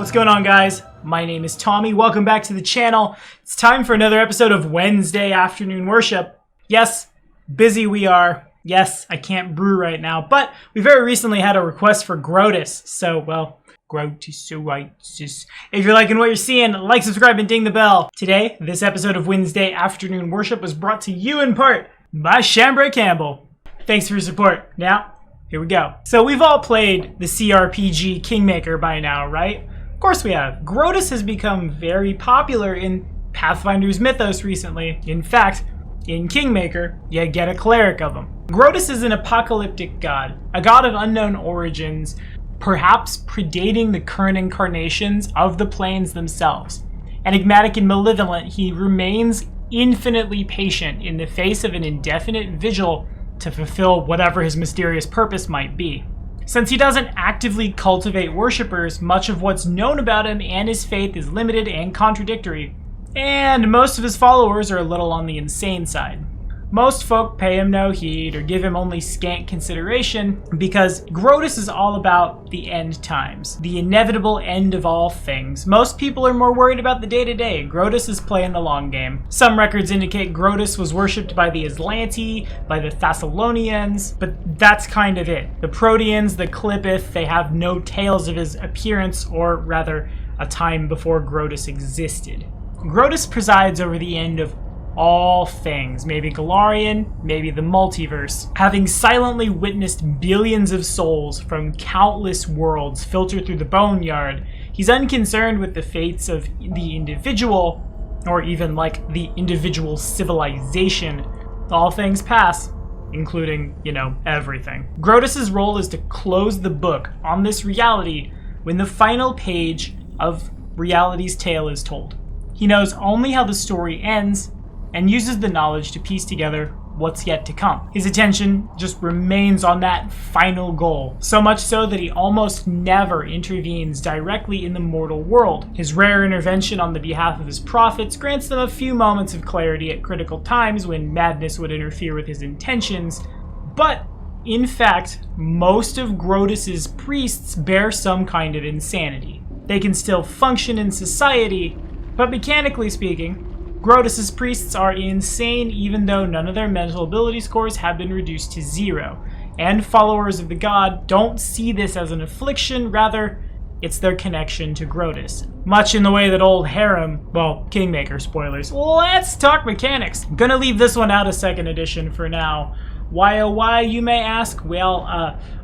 What's going on, guys? My name is Tommy. Welcome back to the channel. It's time for another episode of Wednesday Afternoon Worship. Yes, busy we are. Yes, I can't brew right now, but we very recently had a request for Groetus. So, well, Groetus. If you're liking what you're seeing, like, subscribe, and ding the bell. Today, this episode of Wednesday Afternoon Worship was brought to you in part by Chambray Campbell. Thanks for your support. Now, here we go. So we've all played the CRPG Kingmaker by now, right? Of course we have. Groetus has become very popular in Pathfinder's mythos recently. In fact, in Kingmaker, you get a cleric of him. Groetus is an apocalyptic god, a god of unknown origins, perhaps predating the current incarnations of the planes themselves. Enigmatic and malevolent, he remains infinitely patient in the face of an indefinite vigil to fulfill whatever his mysterious purpose might be. Since he doesn't actively cultivate worshippers, much of what's known about him and his faith is limited and contradictory, and most of his followers are a little on the insane side. Most folk pay him no heed or give him only scant consideration because Groetus is all about the end times, the inevitable end of all things. Most people are more worried about the day-to-day. Groetus is playing the long game. Some records indicate Groetus was worshipped by the Aslanti, by the Thessalonians, but that's kind of it. The Proteans, the Clippith, they have no tales of his appearance, or rather, a time before Groetus existed. Groetus presides over the end of all things, maybe Galarian, maybe the multiverse. Having silently witnessed billions of souls from countless worlds filter through the boneyard, he's unconcerned with the fates of the individual, or even like the individual civilization. All things pass, including, everything. Groetus's role is to close the book on this reality when the final page of reality's tale is told. He knows only how the story ends, and uses the knowledge to piece together what's yet to come. His attention just remains on that final goal, so much so that he almost never intervenes directly in the mortal world. His rare intervention on the behalf of his prophets grants them a few moments of clarity at critical times when madness would interfere with his intentions, but in fact, most of Groetus's priests bear some kind of insanity. They can still function in society, but mechanically speaking, Groetus's priests are insane even though none of their mental ability scores have been reduced to 0. And followers of the god don't see this as an affliction, rather, it's their connection to Groetus. Much in the way that old Harem, Kingmaker spoilers. Let's talk mechanics. I'm gonna leave this one out of 2nd edition for now. Why oh why, you may ask? Well,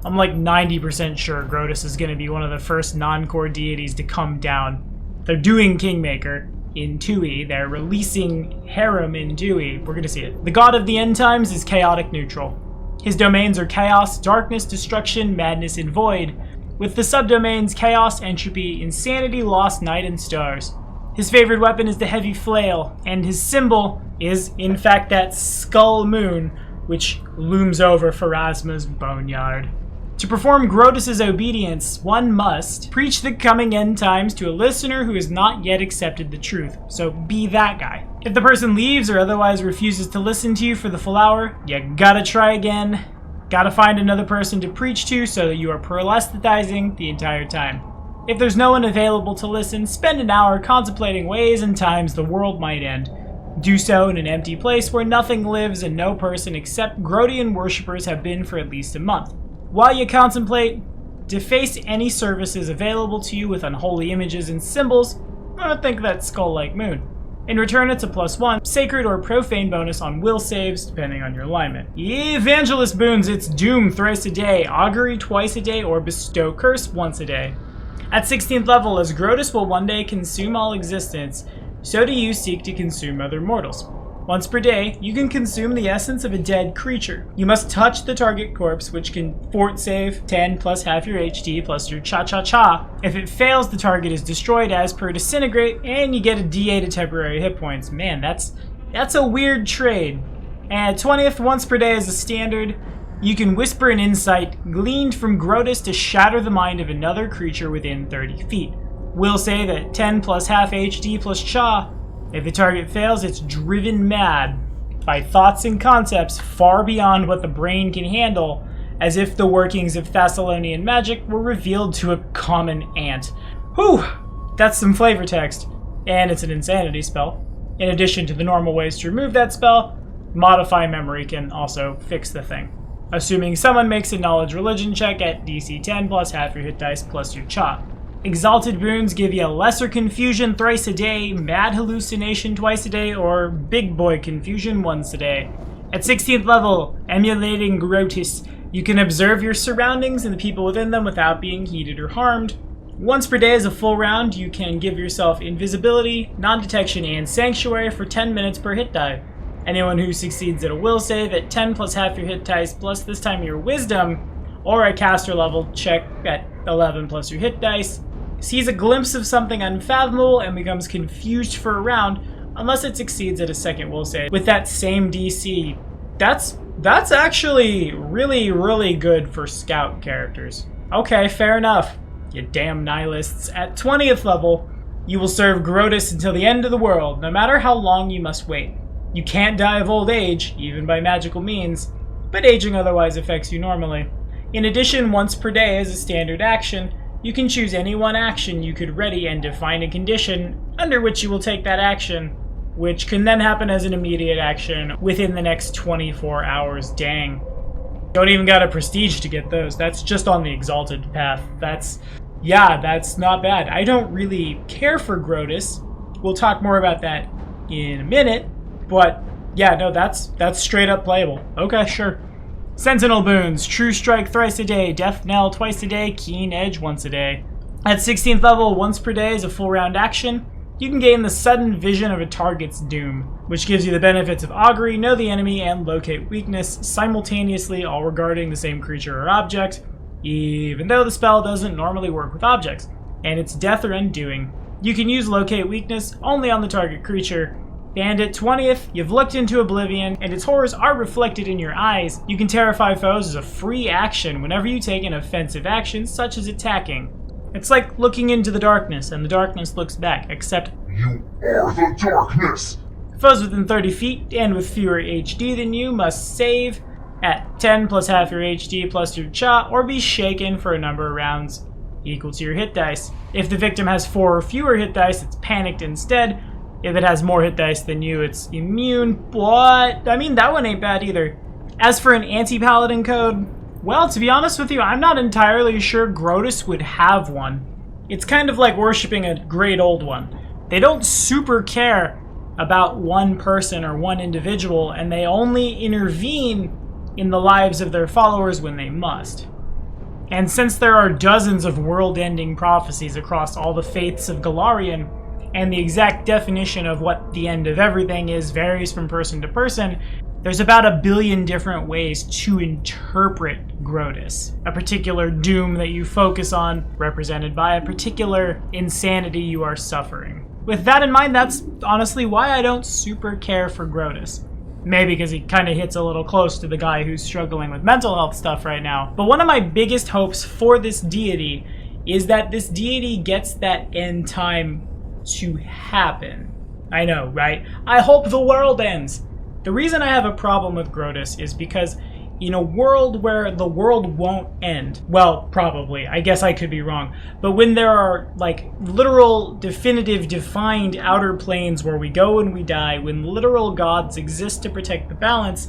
I'm like 90% sure Groetus is gonna be one of the first non-core deities to come down. They're doing Kingmaker in 2e, they're releasing Harem in 2e, we're gonna see it. The god of the end times is chaotic neutral. His domains are chaos, darkness, destruction, madness, and void, with the subdomains chaos, entropy, insanity, lost, night, and stars. His favorite weapon is the heavy flail, and his symbol is, in fact, that skull moon, which looms over Pharasma's boneyard. To perform Groetus's obedience, one must preach the coming end times to a listener who has not yet accepted the truth, so be that guy. If the person leaves or otherwise refuses to listen to you for the full hour, you gotta try again. Gotta find another person to preach to so that you are proselytizing the entire time. If there's no one available to listen, spend an hour contemplating ways and times the world might end. Do so in an empty place where nothing lives and no person except Groetian worshippers have been for at least a month. While you contemplate, deface any services available to you with unholy images and symbols. Think of that skull-like moon. In return, it's a +1 sacred or profane bonus on will saves, depending on your alignment. Evangelist boons, it's doom thrice a day, augury twice a day, or bestow curse once a day. At 16th level, as Groetus will one day consume all existence, so do you seek to consume other mortals. Once per day, you can consume the essence of a dead creature. You must touch the target corpse, which can fort save 10 plus half your HD plus your cha-cha-cha. If it fails, the target is destroyed as per disintegrate, and you get a D8 of temporary hit points. Man, that's a weird trade. And 20th, once per day as a standard, you can whisper an insight gleaned from Groetus to shatter the mind of another creature within 30 feet. Will save at 10 plus half HD plus cha. If the target fails, it's driven mad by thoughts and concepts far beyond what the brain can handle, as if the workings of Thessalonian magic were revealed to a common ant. Whew! That's some flavor text, and it's an insanity spell. In addition to the normal ways to remove that spell, modify memory can also fix the thing. Assuming someone makes a knowledge religion check at DC 10 plus half your hit dice plus your chop. Exalted boons give you lesser confusion thrice a day, mad hallucination twice a day, or big boy confusion once a day. At 16th level, emulating Groetus, you can observe your surroundings and the people within them without being heated or harmed. Once per day as a full round, you can give yourself invisibility, non-detection, and sanctuary for 10 minutes per hit die. Anyone who succeeds at a will save at 10 plus half your hit dice plus this time your wisdom, or a caster level check at 11 plus your hit dice, sees a glimpse of something unfathomable and becomes confused for a round unless it succeeds at a second will save with that same DC. That's actually really, really good for scout characters. Okay, fair enough. You damn nihilists. At 20th level, you will serve Groetus until the end of the world, no matter how long you must wait. You can't die of old age, even by magical means, but aging otherwise affects you normally. In addition, once per day as a standard action, you can choose any one action you could ready and define a condition under which you will take that action, which can then happen as an immediate action within the next 24 hours. Dang. Don't even got a prestige to get those. That's just on the exalted path. That's not bad. I don't really care for Groetus. We'll talk more about that in a minute, but yeah, no, that's straight up playable. Okay, sure. Sentinel boons, True Strike thrice a day, Death Knell twice a day, Keen Edge once a day. At 16th level, once per day as a full round action, you can gain the sudden vision of a target's doom, which gives you the benefits of augury, know the enemy, and locate weakness simultaneously, all regarding the same creature or object, even though the spell doesn't normally work with objects, and it's death or undoing. You can use locate weakness only on the target creature, and at 20th, you've looked into oblivion, and its horrors are reflected in your eyes. You can terrify foes as a free action whenever you take an offensive action, such as attacking. It's like looking into the darkness, and the darkness looks back, except you are the darkness! Foes within 30 feet and with fewer HD than you must save at 10 plus half your HD plus your cha, or be shaken for a number of rounds equal to your hit dice. If the victim has 4 or fewer hit dice, it's panicked instead. If it has more hit dice than you, it's immune, but I mean, that one ain't bad either. As for an anti-paladin code, well, to be honest with you, I'm not entirely sure Groetus would have one. It's kind of like worshipping a great old one. They don't super care about one person or one individual, and they only intervene in the lives of their followers when they must. And since there are dozens of world-ending prophecies across all the faiths of Golarion, and the exact definition of what the end of everything is varies from person to person, there's about 1 billion different ways to interpret Groetus, a particular doom that you focus on, represented by a particular insanity you are suffering. With that in mind, that's honestly why I don't super care for Groetus. Maybe because he kind of hits a little close to the guy who's struggling with mental health stuff right now. But one of my biggest hopes for this deity is that this deity gets that end time to happen. I know, right? I hope the world ends. The reason I have a problem with Groetus is because in a world where the world won't end, well, probably, I guess I could be wrong, but when there are like literal, definitive, defined outer planes where we go and we die, when literal gods exist to protect the balance,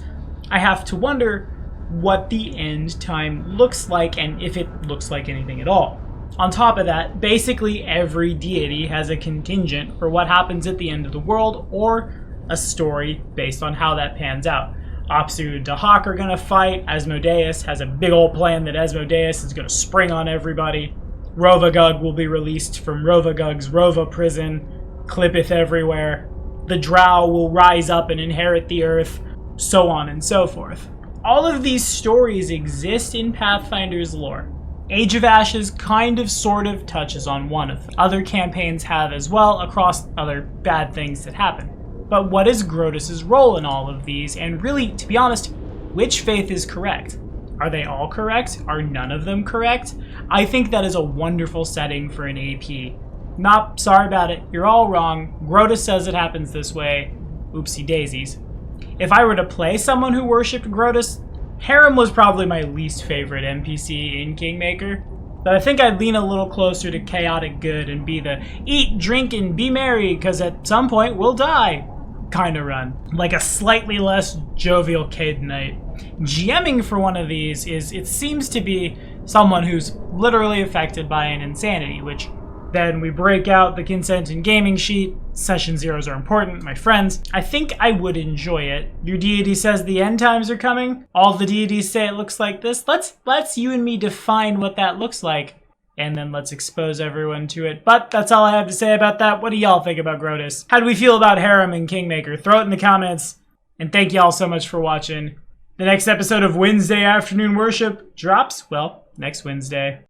I have to wonder what the end time looks like and if it looks like anything at all. On top of that, basically every deity has a contingent for what happens at the end of the world, or a story based on how that pans out. Apsu and Dahak are going to fight. Asmodeus has a big old plan that Asmodeus is going to spring on everybody. Rovagug will be released from Rovagug's Rova prison. Clippeth everywhere. The Drow will rise up and inherit the earth, so on and so forth. All of these stories exist in Pathfinder's lore. Age of Ashes kind of sort of touches on one of them. Other campaigns have as well across other bad things that happen. But what is Groetus' role in all of these? And really, to be honest, which faith is correct? Are they all correct? Are none of them correct? I think that is a wonderful setting for an AP. Nope, sorry about it. You're all wrong. Groetus says it happens this way. Oopsie daisies. If I were to play someone who worshipped Groetus, Harem was probably my least favorite NPC in Kingmaker. But I think I'd lean a little closer to chaotic good and be the eat, drink, and be merry, because at some point we'll die kind of run. Like a slightly less jovial Cadenite. GMing for one of these is, it seems to be someone who's literally affected by an insanity, which then we break out the consent and gaming sheet. Session zeros are important, my friends. I think I would enjoy it. Your deity says the end times are coming. All the deities say it looks like this. Let's you and me define what that looks like, and then let's expose everyone to it. But that's all I have to say about that. What do y'all think about Groetus? How do we feel about Harem and Kingmaker? Throw it in the comments. And thank y'all so much for watching. The next episode of Wednesday Afternoon Worship drops, well, next Wednesday.